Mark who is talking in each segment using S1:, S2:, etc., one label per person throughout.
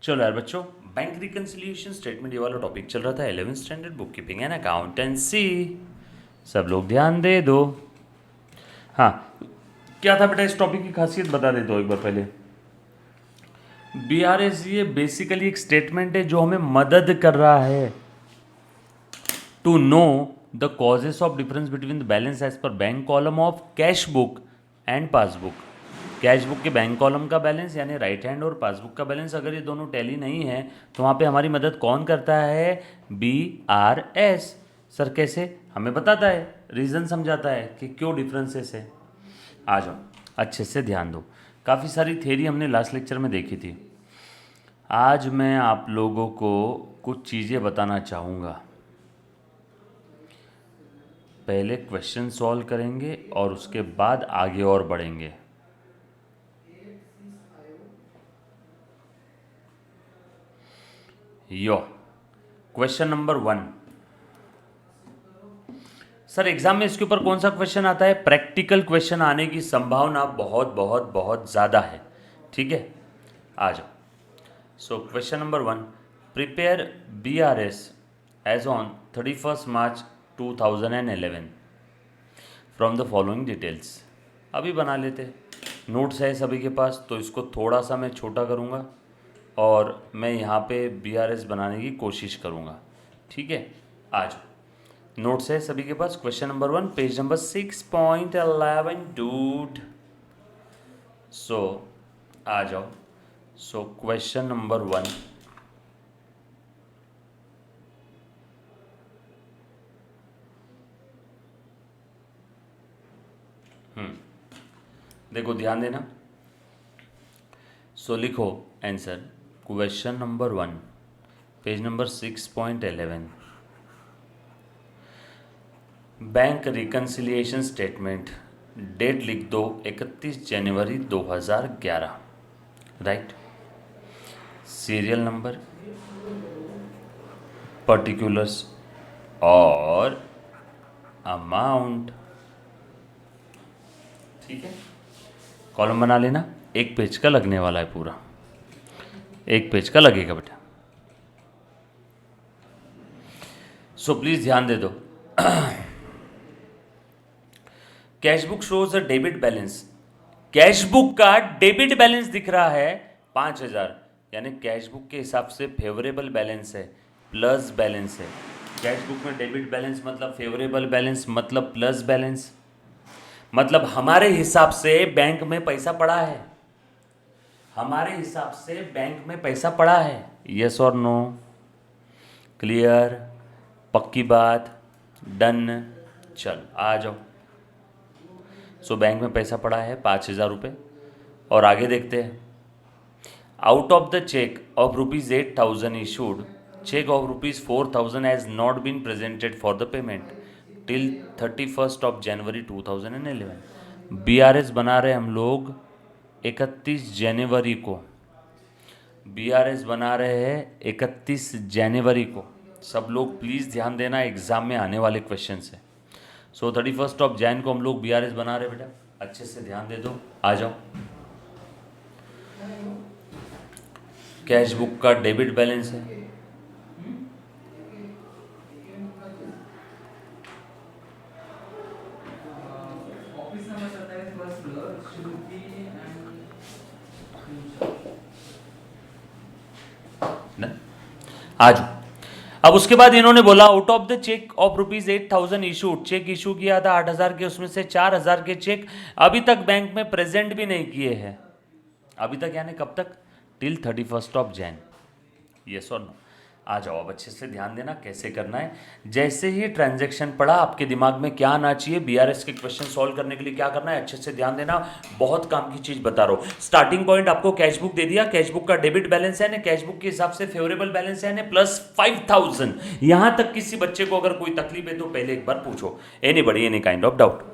S1: चलो यार बच्चों, बैंक रिकन्सिलिएशन स्टेटमेंट ये वाला टॉपिक चल रहा था 11th standard book keeping and accountancy. सब लोग ध्यान दे दो। हाँ, क्या था बेटा, इस टॉपिक की खासियत बता दे दो एक बार पहले। बीआरएस ये बेसिकली एक स्टेटमेंट है जो हमें मदद कर रहा है to know the causes of difference between the balance as per bank column of cash book and passbook. Cash book के बैंक कॉलम का बैलेंस यानी राइट हैंड और पासबुक का बैलेंस अगर ये दोनों टैली नहीं है तो वहाँ पे हमारी मदद कौन करता है? बीआरएस। सर कैसे? हमें बताता है, रीज़न समझाता है कि क्यों डिफरेंसेस है। आ जाओ, अच्छे से ध्यान दो। काफ़ी सारी थ्योरी हमने लास्ट लेक्चर में देखी थी। आज मैं आप लोगों को कुछ चीज़ें बताना चाहूँगा। पहले क्वेश्चन सॉल्व करेंगे और उसके बाद आगे और बढ़ेंगे। यो क्वेश्चन नंबर 1। सर एग्जाम में इसके ऊपर कौन सा क्वेश्चन आता है? प्रैक्टिकल क्वेश्चन आने की संभावना बहुत बहुत बहुत ज़्यादा है। ठीक है, आ जाओ। So question number 1, prepare BRS as on 31 March 2011 from the following details. अभी बना लेते, नोट्स है सभी के पास, तो इसको थोड़ा सा मैं छोटा करूँगा और मैं यहाँ पे बीआरएस बनाने की कोशिश करूँगा। ठीक है, आज नोट्स है सभी के पास। Question number 1, page number 6.11 dude. So आ जाओ। सो क्वेश्चन नंबर 1, देखो ध्यान देना। सो लिखो answer. Question number 1, page number 6.11, bank reconciliation statement. Date लिख दो 31 जनवरी 2011। राइट। सीरियल नंबर, पर्टिकुलर्स और अमाउंट। ठीक है, कॉलम बना लेना। एक पेज का लगने वाला है, पूरा एक पेज का लगेगा बेटा। सो प्लीज ध्यान दे दो। Cash book shows a debit balance. Cash book का डेबिट बैलेंस दिख रहा है 5,000, यानी कैश बुक के हिसाब से फेवरेबल बैलेंस है, प्लस बैलेंस है। कैश बुक में डेबिट बैलेंस मतलब फेवरेबल बैलेंस मतलब प्लस बैलेंस, मतलब हमारे हिसाब से बैंक में पैसा पड़ा है, हमारे हिसाब से बैंक में पैसा पड़ा है। यस और नो? क्लियर? पक्की बात? डन? चल आ जाओ। सो बैंक में पैसा पड़ा है 5,000 रुपये और आगे देखते हैं। Out of the cheque of ₹8,000 issued, cheque of ₹4,000 has not been presented for the payment till 31 of January 2011। BRS बना रहे हम लोग 31 जनवरी को। बीआरएस बना रहे हैं 31 जनवरी को। सब लोग प्लीज़ ध्यान देना, एग्जाम में आने वाले क्वेश्चन है। सो 31 ऑफ जैन को हम लोग बीआरएस बना रहे हैं बेटा, अच्छे से ध्यान दे दो। आ जाओ। कैश बुक का डेबिट बैलेंस है, ना? आ जाओ। अब उसके बाद इन्होंने बोला out of the cheque of ₹8,000 issued, cheque issue किया था 8,000 के, उसमें से 4,000 के चेक अभी तक बैंक में प्रेजेंट भी नहीं किए हैं। अभी तक यानी कब तक? Till 31 of Jain. यस और नो? आ जाओ। अब अच्छे से ध्यान देना कैसे करना है। जैसे ही ट्रांजैक्शन पड़ा, आपके दिमाग में क्या आना चाहिए? बीआरएस के क्वेश्चन सॉल्व करने के लिए क्या करना है? अच्छे से ध्यान देना, बहुत काम की चीज बता रहा हूं। स्टार्टिंग पॉइंट आपको कैश बुक दे दिया, कैश बुक का डेबिट बैलेंस है ना, कैश बुक के हिसाब से फेवरेबल बैलेंस है ना, प्लस 5,000। यहां तक किसी बच्चे को अगर कोई तकलीफ है तो पहले एक बार पूछो, anybody any kind of doubt.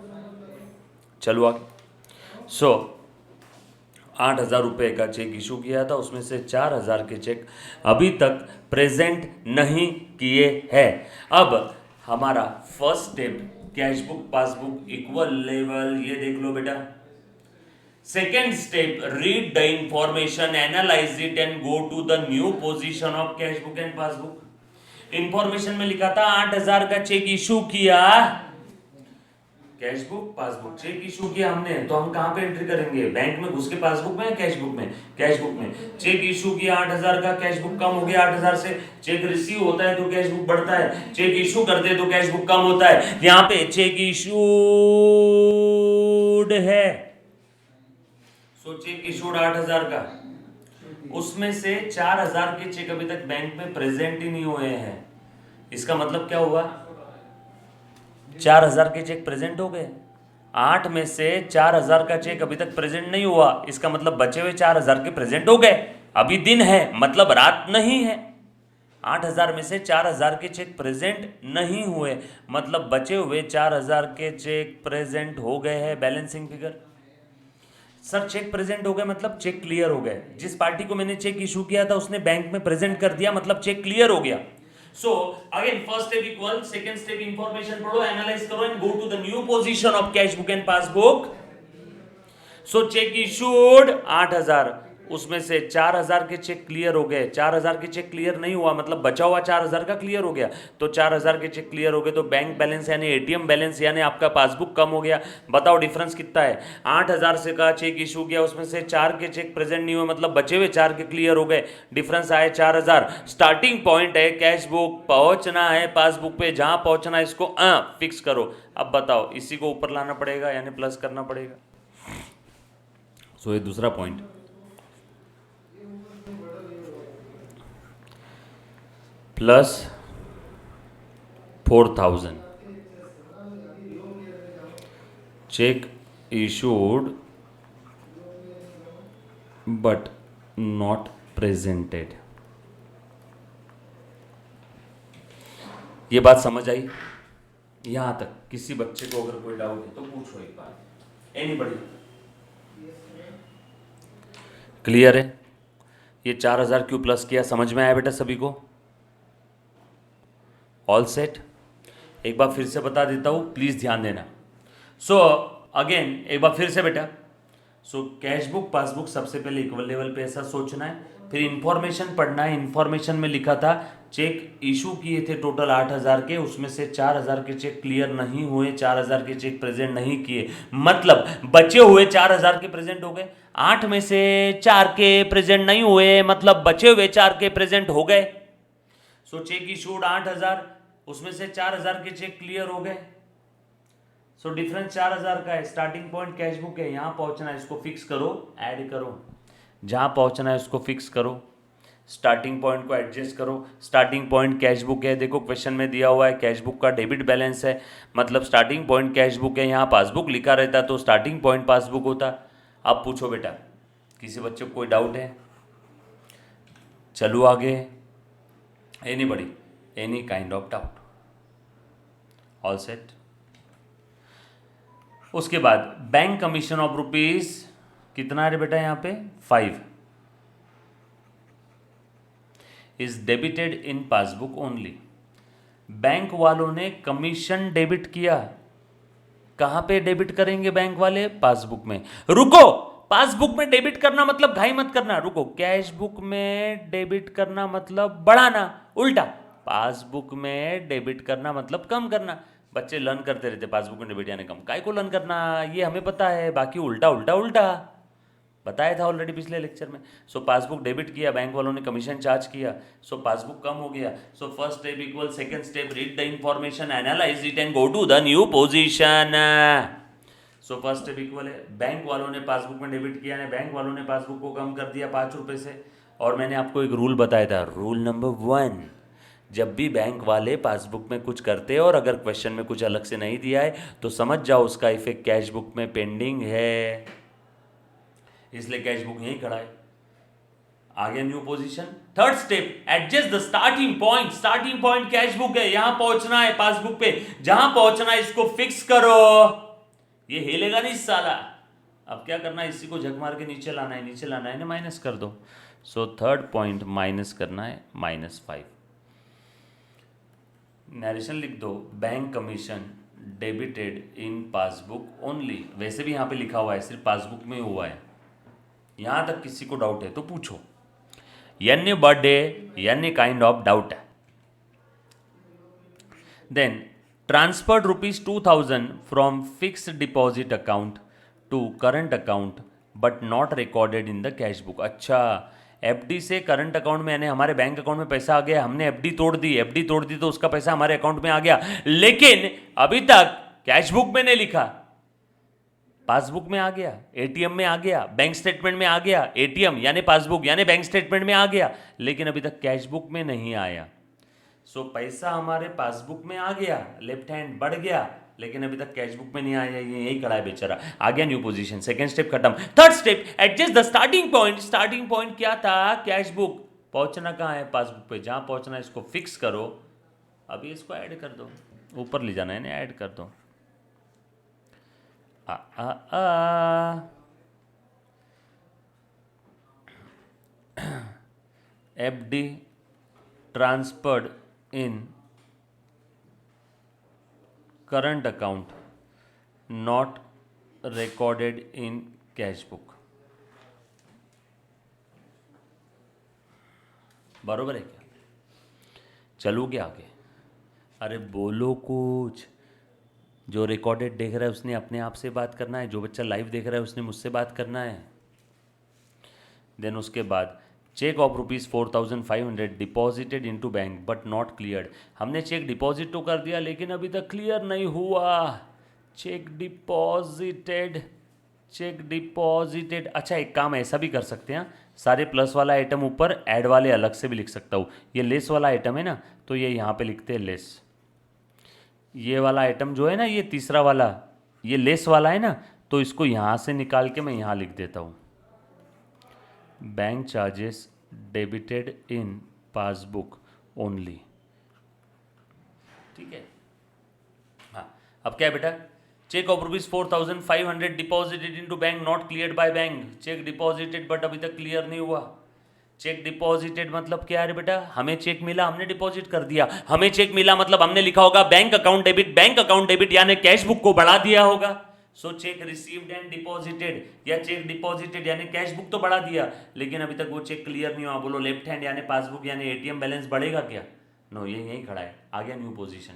S1: चलो आगे। सो 8,000 रुपये का चेक इशू किया था, उसमें से 4,000 के चेक अभी तक प्रेजेंट नहीं किए हैं। अब हमारा first step, cash book passbook equal level, ये देख लो बेटा। Second step, read the information, analyze it and go to the new position of cash book and passbook. Information में लिखा था 8,000 का चेक इशू किया, cash book passbook, cheque issue किया हमने, तो हम कहां पे एंट्री करेंगे? बैंक में घुस के पासबुक में या कैश बुक में? कैश बुक में। चेक इशू किया 8,000 का, कैश बुक कम हो गया 8,000 से, चेक रिसीव होता है तो कैश बुक बढ़ता है, चेक इशू करते तो कैश बुक कम होता है। यहां पे चेक इशूड है, सो चेक इशूड 8,000 का, उसमें से 4,000 के चेक अभी तक बैंक में प्रेजेंट ही नहीं हुए हैं। इसका मतलब क्या हुआ? 4,000 के चेक प्रेजेंट हो गए, 8 में से 4,000 का चेक अभी तक प्रेजेंट नहीं हुआ, इसका मतलब बचे हुए 4,000 के प्रेजेंट हो गए। अभी दिन है मतलब रात नहीं है। 8,000 में से 4,000 के चेक प्रेजेंट नहीं हुए, मतलब बचे हुए 4,000 के चेक प्रेजेंट हो गए हैं। Balancing figure, sir cheque present हो गए मतलब चेक क्लियर हो गए। जिस पार्टी को मैंने चेक इशू किया था उसने बैंक में प्रेजेंट कर दिया, मतलब चेक क्लियर हो गया। So again first step equal, second step information पढ़ो, एनालाइज करो and go to the new position of cash book and passbook. So cheque issued 8,000, उसमें से 4,000 के चेक क्लियर हो गए, 4,000 के चेक क्लियर नहीं हुआ मतलब बचा हुआ 4,000 का क्लियर हो गया, तो 4,000 के चेक क्लियर हो गए तो बैंक बैलेंस यानी एटीएम बैलेंस यानी आपका पासबुक कम हो गया। बताओ डिफरेंस कितना है? 8,000 से का चेक इशू किया, उसमें से 4 के चेक प्रेजेंट नहीं हुए मतलब बचे हुए 4 के क्लियर हो गए, डिफरेंस आए 4,000। स्टार्टिंग पॉइंट है कैश बुक, पहुंचना है पासबुक पे, जहां पहुंचना है इसको फिक्स करो। अब बताओ इसी को ऊपर लाना पड़ेगा यानी प्लस करना पड़ेगा। सो ये दूसरा point, plus 4,000 check issued but not presented. ये बात समझ आई? यहां तक किसी बच्चे को अगर कोई डाउट है तो पूछो एक बार, एनीबॉडी? क्लियर है? ये 4,000 क्यों प्लस किया, समझ में आया बेटा सभी को? All set? एक बार फिर से बता देता हूं, प्लीज ध्यान देना। सो अगेन एक बार फिर से बेटा, सो कैश बुक पासबुक सबसे पहले इक्वल लेवल पे ऐसा सोचना है, फिर इंफॉर्मेशन पढ़ना है। इंफॉर्मेशन में लिखा था चेक इशू किए थे टोटल 8,000 के, उसमें से 4,000 के चेक क्लियर नहीं हुए, 4,000 के चेक प्रेजेंट नहीं किए, मतलब बचे हुए 4,000 के प्रेजेंट हो गए। 8 में से 4 के प्रेजेंट नहीं हुए मतलब बचे हुए 4 के प्रेजेंट हो गए। सो चेक इशूड 8,000, उसमें से 4,000 के चेक क्लियर हो गए, सो डिफरेंस 4,000 का है। स्टार्टिंग पॉइंट कैश बुक है, यहां पहुंचना है, इसको फिक्स करो, ऐड करो, जहां पहुंचना है उसको फिक्स करो, स्टार्टिंग पॉइंट को एडजस्ट करो। स्टार्टिंग पॉइंट कैश बुक है, देखो क्वेश्चन में दिया हुआ है कैश बुक का डेबिट बैलेंस है, मतलब स्टार्टिंग पॉइंट कैश बुक है, यहाँ पासबुक लिखा रहता तो स्टार्टिंग पॉइंट पासबुक होता। अब पूछो बेटा, किसी बच्चे को कोई डाउट है? चलो आगे, anybody, any kind of doubt? All set? उसके बाद बैंक कमीशन ऑफ रुपीज कितना है बेटा? यहाँ पे 5 is debited in passbook only. Bank वालों ने कमीशन डेबिट किया, कहां पे डेबिट करेंगे बैंक वाले? पासबुक में। रुको, पासबुक में डेबिट करना मतलब घाई मत करना, रुको, कैश बुक में डेबिट करना मतलब बढ़ाना, उल्टा। पासबुक में डेबिट करना मतलब कम करना। बच्चे लर्न करते रहते पासबुक में डेबिट यानी कम, काय को लर्न करना, ये हमें पता है, बाकी उल्टा उल्टा उल्टा बताया था ऑलरेडी पिछले लेक्चर में। सो पासबुक डेबिट किया, बैंक वालों ने कमीशन चार्ज किया, सो पासबुक कम हो गया। So first step equal second step, read the information, analyse it and go to the new position. So first step equal है, बैंक वालों ने पासबुक में डेबिट किया, बैंक वालों ने पासबुक को कम कर दिया 5 रुपये से। और मैंने आपको एक रूल बताया था, रूल नंबर 1, जब भी बैंक वाले पासबुक में कुछ करते हैं और अगर क्वेश्चन में कुछ अलग से नहीं दिया है तो समझ जाओ उसका इफेक्ट कैश बुक में पेंडिंग है, इसलिए कैश बुक यहीं खड़ा है। आगे new position. Third step, adjust the starting point. Starting point cash book है, यहां पहुंचना है पासबुक पे, जहां पहुंचना है इसको फिक्स करो। ये हिलेगा नहीं साला। अब क्या करना है, इसी को झक मार के नीचे लाना है, नीचे लाना है ना, माइनस कर दो। सो थर्ड पॉइंट माइनस करना है, -5। नरेशन लिख दो, bank commission debited in passbook only. वैसे भी यहाँ पे लिखा हुआ है, सिर्फ पासबुक में हुआ है। यहाँ तक किसी को डाउट है तो पूछो। Any birthday, any kind of doubt है। Then transferred rupees 2000 from fixed deposit account to current account but not recorded in the cash book। अच्छा, एफडी से करंट अकाउंट में, यानी हमारे बैंक अकाउंट में पैसा आ गया, हमने एफडी तोड़ दी, एफडी तोड़ दी तो उसका पैसा हमारे अकाउंट में आ गया, लेकिन अभी तक कैश बुक में नहीं लिखा। पासबुक में आ गया, एटीएम में आ गया, बैंक स्टेटमेंट में आ गया, एटीएम यानी पासबुक यानी बैंक स्टेटमेंट में आ गया, लेकिन अभी तक कैश बुक में नहीं आया। सो पैसा हमारे पासबुक में आ गया, लेफ्ट हैंड बढ़ गया, लेकिन अभी तक कैश बुक में नहीं आया, ये यही खड़ा है बेचारा। आ गया न्यू पोजीशन, सेकंड स्टेप खत्म। Third step, adjust the starting point. Starting point क्या था? Cash book. पहुंचना कहाँ है? पासबुक पे। जहां पहुंचना है इसको फिक्स करो। अभी इसको ऐड कर दो, ऊपर ले जाना है ना, ऐड कर दो। FD transferred in current account not recorded in cash book। बरोबर है क्या? चलोगे आगे? अरे बोलो कुछ। जो रिकॉर्डेड देख रहा है उसने अपने आप से बात करना है, जो बच्चा लाइव देख रहा है उसने मुझसे बात करना है। देन उसके बाद cheque of ₹4,500 deposited into bank but not cleared. हमने चेक डिपॉजिट तो कर दिया, लेकिन अभी तक क्लियर नहीं हुआ। Cheque deposited, cheque deposited. अच्छा, एक काम ऐसा भी कर सकते हैं, सारे प्लस वाला आइटम ऊपर, ऐड वाले अलग से भी लिख सकता हूँ। ये लेस वाला आइटम है ना, तो ये यहाँ पे लिखते हैं लेस। ये वाला आइटम जो है ना, ये तीसरा वाला, ये लेस वाला है ना, तो इसको यहाँ से निकाल के मैं यहाँ लिख देता हूँ, bank charges debited in passbook only. ठीक है। हाँ, अब क्या है बेटा? Cheque of ₹4,500 deposited into bank not cleared by bank. Cheque deposited but अभी तक क्लियर नहीं हुआ। चेक डिपॉजिटेड मतलब क्या है बेटा? हमें चेक मिला, हमने डिपॉजिट कर दिया। हमें चेक मिला मतलब हमने लिखा होगा bank account debit, bank account debit यानी कैश बुक को बढ़ा दिया होगा। So check received and deposited, या चेक डिपॉजिटेड यानी कैश बुक तो बढ़ा दिया, लेकिन अभी तक वो चेक क्लियर नहीं हुआ। बोलो लेफ्ट हैंड यानी पासबुक यानी एटीएम बैलेंस बढ़ेगा क्या? नो, ये यही खड़ा है। आ गया new position.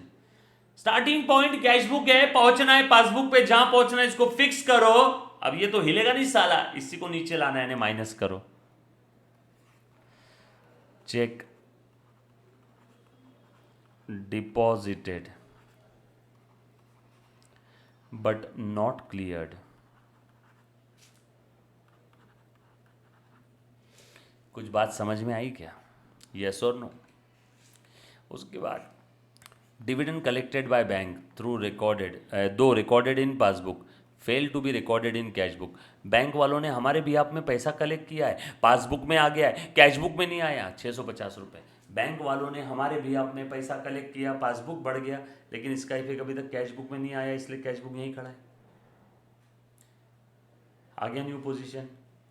S1: Starting point cash book है, पहुंचना है पासबुक पे, जहां पहुंचना है इसको फिक्स करो। अब ये तो हिलेगा नहीं साला, इसी को नीचे लाना है यानी माइनस करो। Check deposited but not cleared. कुछ बात समझ में आई क्या? यस और नो? उसके बाद dividend collected by bank through recorded, दो recorded in passbook fail to be recorded in cash book. Bank वालों ने हमारे बिहाफ में पैसा कलेक्ट किया है, पासबुक में आ गया है, कैश बुक में नहीं आया। 650 रुपये बैंक वालों ने हमारे बिहाफ में पैसा कलेक्ट किया, पासबुक बढ़ गया, लेकिन इसका इफेक्ट अभी तक कैश बुक में नहीं आया, इसलिए कैश बुक यहीं खड़ा है। आ गया new position.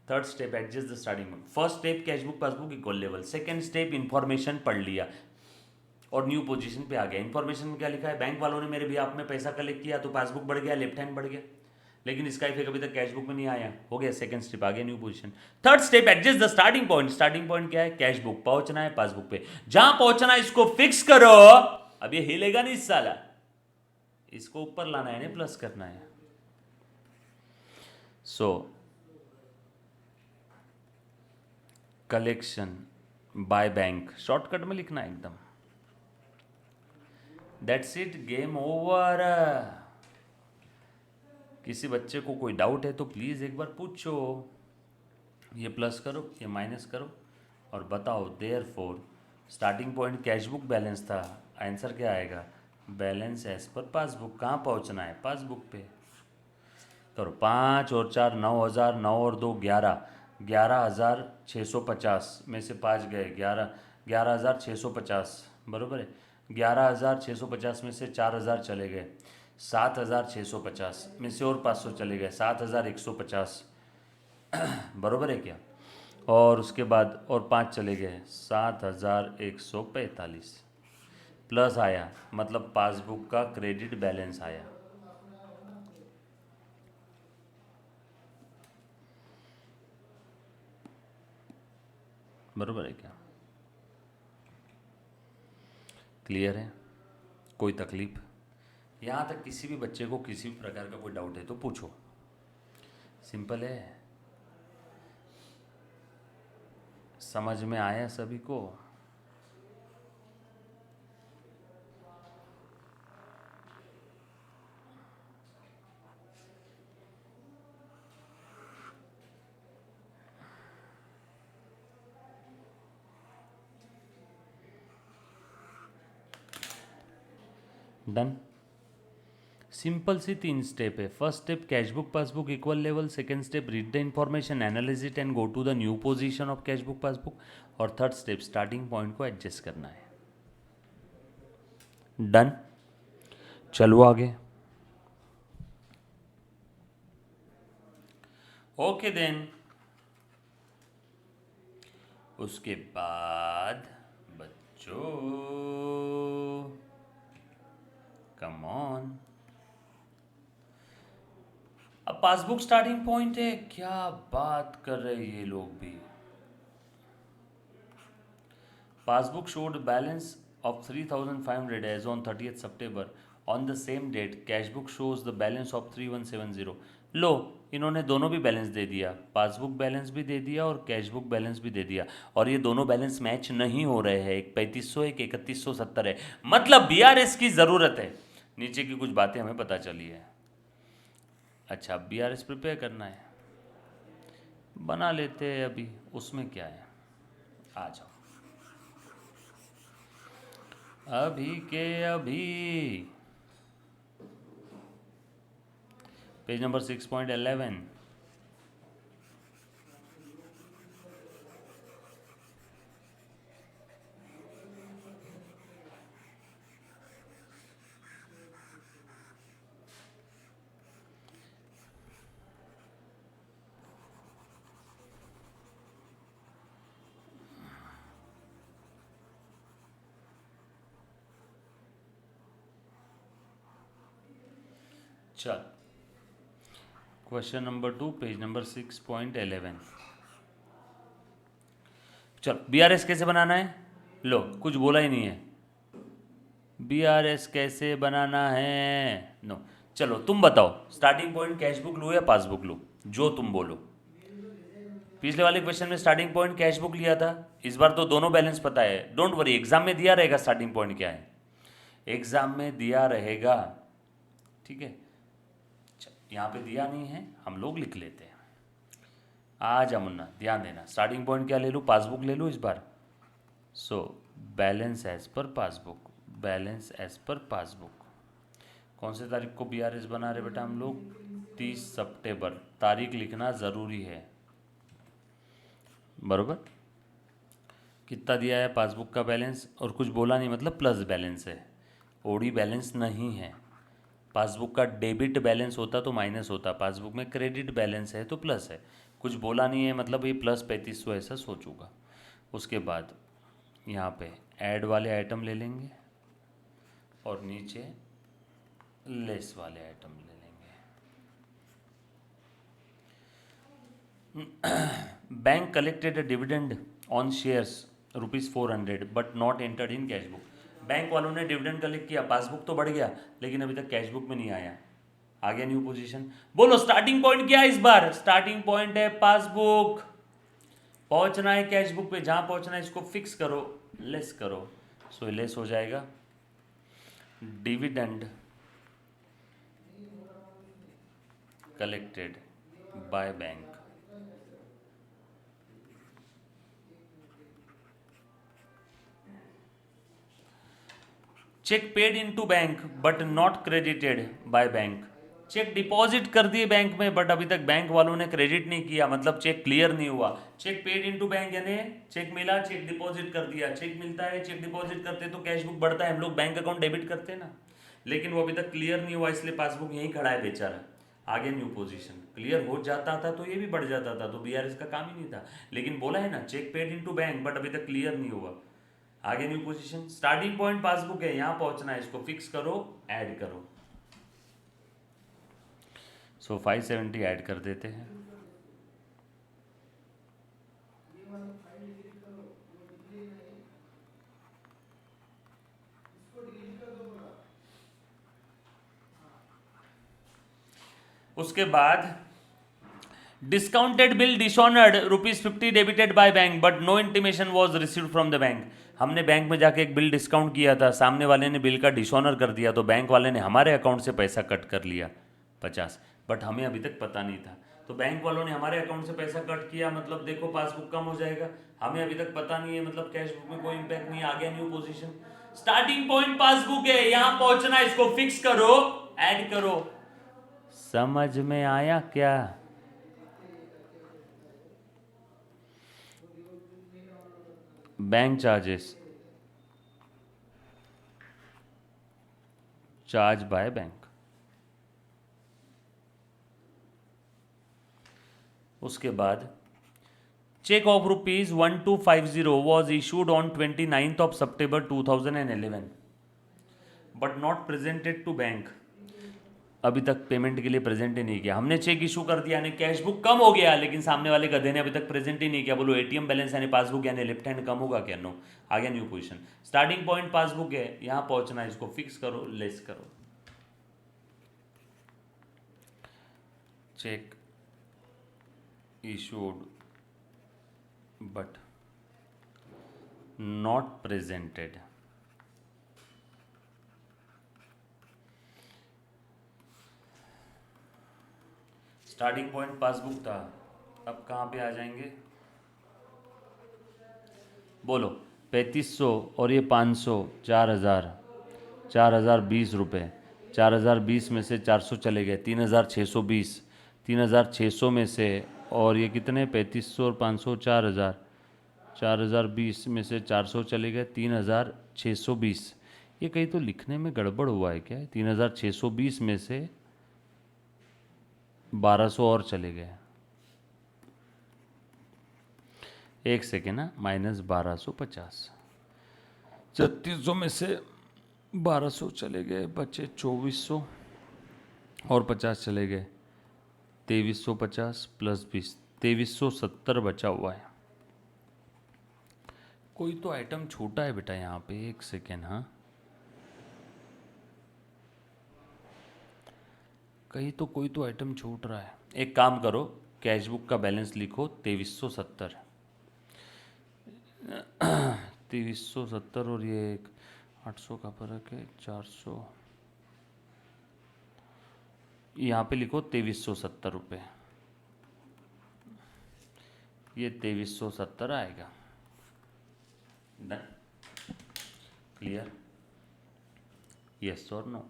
S1: Third step, adjust the starting point. First step cash book passbook equal level. Second step information पढ़ लिया और न्यू पोजीशन पे आ गया। इंफॉर्मेशन में क्या लिखा है? बैंक वालों ने मेरे बिहाफ में पैसा कलेक्ट किया तो पासबुक बढ़ गया, लेफ्ट हैंड बढ़ गया, लेकिन इसका इफेक्ट अभी तक कैश बुक में नहीं आया। हो गया सेकंड स्टेप, आ गया new position. Third step, adjust the starting point. Starting point क्या है? Cash book. पहुंचना है पासबुक पे, जहां पहुंचना है इसको फिक्स करो। अब ये हिलेगा नहीं साला, इसको ऊपर लाना है, प्लस करना है। सो कलेक्शन बाय बैंक, शॉर्टकट में लिखना है एकदम। That's it, game over. किसी बच्चे को कोई डाउट है तो प्लीज़ एक बार पूछो। ये प्लस करो, ये माइनस करो और बताओ। Therefore starting point cash book balance था, आंसर क्या आएगा? Balance as per passbook. कहाँ पहुँचना है? पासबुक पे। करो, 5 और 4 9,000, 9 और 2 11, 11,650 में से 5 गए, 11,650 बरोबर है। 11,650 में से 4,000 चले गए, 7,650 में से और 500 चले गए, 7,150 बरोबर है क्या? और उसके बाद और 5 चले गए, 7,145 प्लस आया, मतलब पासबुक का क्रेडिट बैलेंस आया। बरोबर है क्या? क्लियर है? कोई तकलीफ? यहाँ तक किसी भी बच्चे को किसी भी प्रकार का कोई डाउट है तो पूछो, सिंपल है। समझ में आया सभी को? डन। सिंपल सी 3 स्टेप है। First step cashbook passbook equal level, second step read the information, analyse it and go to the new position of cashbook passbook, और थर्ड स्टेप स्टार्टिंग पॉइंट को एडजस्ट करना है। डन। चलो आगे। Okay then. उसके बाद बच्चों, कम ऑन, अब पासबुक स्टार्टिंग पॉइंट है। क्या बात कर रहे हैं ये लोग भी। Passbook showed balance of 3,500 as on 30th September. On the same date, cashbook shows the balance of 3,170. लो, इन्होंने दोनों भी बैलेंस दे दिया, पासबुक बैलेंस भी दे दिया और कैशबुक बैलेंस भी दे दिया, और ये दोनों बैलेंस मैच नहीं हो रहे हैं। एक 3500 एक 3170 है, मतलब बीआरएस की ज़रूरत है। नीचे की कुछ बातें हमें पता चली है। अच्छा, बीआरएस प्रिपेयर करना है, बना लेते हैं अभी, उसमें क्या है, आ जाओ। अभी के अभी पेज नंबर 6.11। चल, क्वेश्चन नंबर 2 पेज नंबर 6.11। चल, बीआरएस कैसे बनाना है? लो, कुछ बोला ही नहीं है, बीआरएस कैसे बनाना है। नो, चलो तुम बताओ, स्टार्टिंग पॉइंट कैशबुक लूँ या पासबुक लूँ, जो तुम बोलो। पिछले वाले क्वेश्चन में स्टार्टिंग पॉइंट कैशबुक लिया था, इस बार तो दोनों बैलेंस पता है। डोंट वरी, एग्जाम में दिया रहेगा स्टार्टिंग पॉइंट क्या है, एग्जाम में दिया रहेगा, ठीक है। यहाँ पे दिया नहीं है, हम लोग लिख लेते हैं। आ जा मुन्ना, ध्यान देना, स्टार्टिंग पॉइंट क्या ले लूँ, पासबुक ले लूँ इस बार। So balance as per passbook, balance as per passbook. कौन से तारीख को बीआरएस बना रहे बेटा हम लोग? 30 सितंबर। तारीख लिखना ज़रूरी है, बरोबर। कितना दिया है पासबुक का बैलेंस, और कुछ बोला नहीं मतलब प्लस बैलेंस है, ओडी बैलेंस नहीं है। पासबुक का डेबिट बैलेंस होता तो माइनस होता, पासबुक में क्रेडिट बैलेंस है तो प्लस है। कुछ बोला नहीं है मतलब ये प्लस 3500 ऐसा सोचूंगा। उसके बाद यहाँ पे ऐड वाले आइटम ले लेंगे और नीचे लेस वाले आइटम ले लेंगे। Bank collected a dividend on shares ₹400 but not entered in cashbook. Bank वालों ने डिविडेंड कलेक्ट किया, पासबुक तो बढ़ गया लेकिन अभी तक कैशबुक में नहीं आया। आ गया न्यू पोजीशन। बोलो स्टार्टिंग पॉइंट क्या है इस बार? स्टार्टिंग पॉइंट है पासबुक, पहुंचना है कैशबुक पे, जहां पहुंचना है इसको फिक्स करो, लेस करो। सो लेस हो जाएगा dividend collected by bank, cheque paid into bank but not credited by bank. Cheque deposit कर दिए बैंक में बट अभी तक बैंक वालों ने क्रेडिट नहीं किया, मतलब चेक क्लियर नहीं हुआ। चेक पेड इनटू बैंक यानी चेक मिला, चेक डिपॉजिट कर दिया, चेक मिलता है, चेक डिपॉजिट करते तो कैशबुक बढ़ता है, हम लोग बैंक अकाउंट डेबिट करते हैं ना, लेकिन वो अभी तक क्लियर नहीं हुआ, इसलिए पासबुक यहीं खड़ा है बेचारा। आगे न्यू पोजीशन क्लियर हो जाता था तो ये भी बढ़ जाता था, तो बीआरएस का काम ही नहीं था, लेकिन बोला है ना cheque paid into bank but अभी तक क्लियर नहीं हुआ। आगे new position, starting point passbook है, यहां पहुंचना है, इसको फिक्स करो, ऐड करो। सो 570 ऐड कर देते हैं। उसके बाद discounted bill dishonoured ₹50 debited by bank but no intimation was received from the bank. हमने बैंक में जाके एक बिल डिस्काउंट किया था, सामने वाले ने बिल का डिसऑनर कर दिया, तो बैंक वाले ने हमारे अकाउंट से पैसा कट कर लिया 50, बट हमें अभी तक पता नहीं था। तो बैंक वालों ने हमारे अकाउंट से पैसा कट किया, मतलब देखो पासबुक कम हो जाएगा, हमें अभी तक पता नहीं है, मतलब कैश बुक में कोई इंपैक्ट नहीं, आ गया new position. Starting point passbook है, यहां पहुंचना, इसको फिक्स करो, ऐड करो। समझ में आया क्या? Bank charges, charge by bank. उसके बाद cheque of ₹1250 was issued on 29 September 2011 but not presented to bank. अभी तक पेमेंट के लिए प्रेजेंट ही नहीं किया, हमने चेक इशू कर दिया, यानी कैश बुक कम हो गया, लेकिन सामने वाले गधे ने अभी तक प्रेजेंट ही नहीं किया। बोलो एटीएम बैलेंस यानी पासबुक यानी लेफ्ट हैंड कम होगा क्या? नो, आ गया new position. Starting point passbook है, यहां पहुंचना, इसको फिक्स करो, लेस करो। Cheque issued but not presented। Starting point passbook था, अब कहाँ पे आ जाएंगे? बोलो 3500 और ये 500, 4000, 4020 रुपये, 4020 में से 400 चले गए, 3620, 3600 में से, और ये कितने, 3500 और 500, 4000, 4020 में से 400 चले गए, 3620। ये कहीं तो लिखने में गड़बड़ हुआ है क्या? 3620 में से 1200 और चले गए, एक सेकेंड ना, -1250, 3600 में से 1200 चले गए, बचे 2400 और 50 चले गए, 2350 प्लस 20, 2370 बचा हुआ है। कोई तो आइटम छोटा है बेटा यहाँ पे, एक सेकेंड, हाँ कहीं तो कोई तो आइटम छूट रहा है। एक काम करो, कैश बुक का बैलेंस लिखो 2370, 2370 और ये 800 का फर्क है, 400, यहाँ पे लिखो 2370 रुपये, ये 2370 आएगा। डन, क्लियर, यस और नो?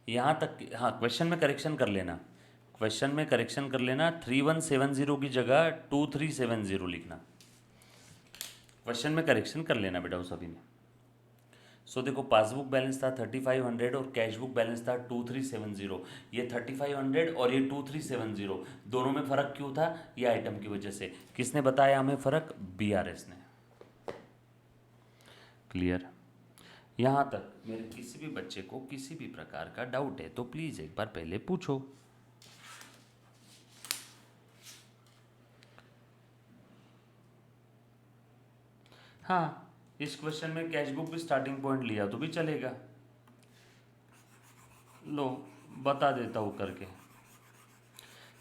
S1: यहाँ तक, हाँ क्वेश्चन में करेक्शन कर लेना, क्वेश्चन में करेक्शन कर लेना, 3170 की जगह 2370 लिखना, क्वेश्चन में करेक्शन कर लेना बेटा उस अभी में। सो देखो पासबुक बैलेंस था 3500 और कैश बुक बैलेंस था 2370। ये 3500 और ये 2370 दोनों में फ़र्क क्यों था? ये आइटम की वजह से। किसने बताया हमें फ़र्क? BRS ने। क्लियर? यहाँ तक मेरे किसी भी बच्चे को किसी भी प्रकार का डाउट है तो प्लीज़ एक बार पहले पूछो। हाँ, इस क्वेश्चन में कैश बुक भी स्टार्टिंग पॉइंट लिया तो भी चलेगा। लो बता देता हूँ करके।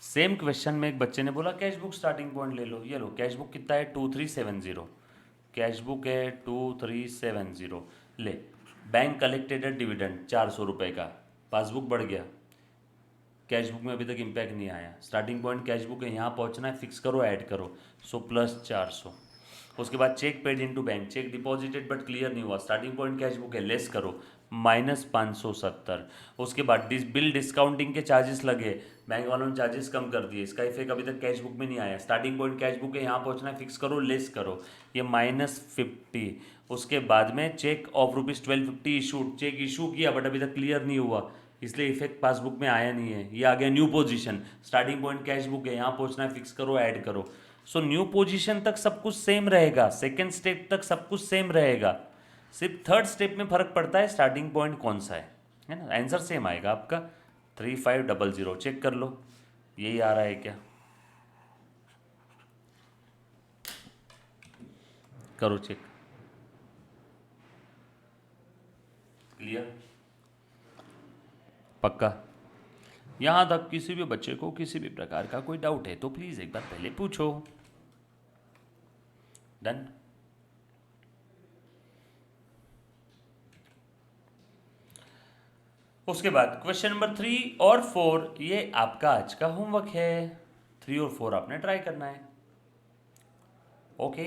S1: सेम क्वेश्चन में एक बच्चे ने बोला कैश बुक स्टार्टिंग पॉइंट ले लो, ये लो कैश बुक कितना है 2370, कैश बुक है 2370। ले, बैंक कलेक्टेड डिविडेंड 400 रुपये का, पासबुक बढ़ गया, कैश बुक में अभी तक इम्पैक्ट नहीं आया। स्टार्टिंग पॉइंट कैश बुक है, यहाँ पहुँचना है, फिक्स करो, ऐड करो, सो प्लस 400। उसके बाद cheque paid into bank, cheque deposited but clear नहीं हुआ, स्टार्टिंग पॉइंट कैश बुक है, लेस करो, -570। उसके बाद बिल डिस्काउंटिंग के चार्जेस लगे, बैंक वालों ने चार्जेस कम कर दिए, इसका इफेक्ट अभी तक कैश बुक में नहीं आया। स्टार्टिंग पॉइंट कैश बुक है, यहाँ पहुँचना है, फिक्स करो, लेस करो, ये -50। उसके बाद में cheque of ₹1250 issued, cheque issue किया बट अभी तक क्लियर नहीं हुआ, इसलिए इफेक्ट पासबुक में आया नहीं है, ये आ गया new position. Starting point cash book है, यहाँ पहुँचना है, फिक्स करो, ऐड करो। सो न्यू पोजीशन तक सब कुछ सेम रहेगा, सेकेंड स्टेप तक सब कुछ सेम रहेगा, सिर्फ थर्ड स्टेप में फर्क पड़ता है स्टार्टिंग पॉइंट कौन सा है ना। आंसर सेम आएगा आपका 3500। चेक कर लो यही आ रहा है क्या, करो चेक। क्लियर? पक्का? यहाँ तक किसी भी बच्चे को किसी भी प्रकार का कोई डाउट है तो प्लीज़ एक बार पहले पूछो। डन। उसके बाद क्वेश्चन नंबर 3 और 4, ये आपका आज का होमवर्क है। 3 और 4 आपने ट्राई करना है। Okay,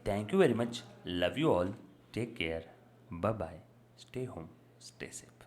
S1: thank you very much, love you all, take care, bye bye, stay home, stay safe.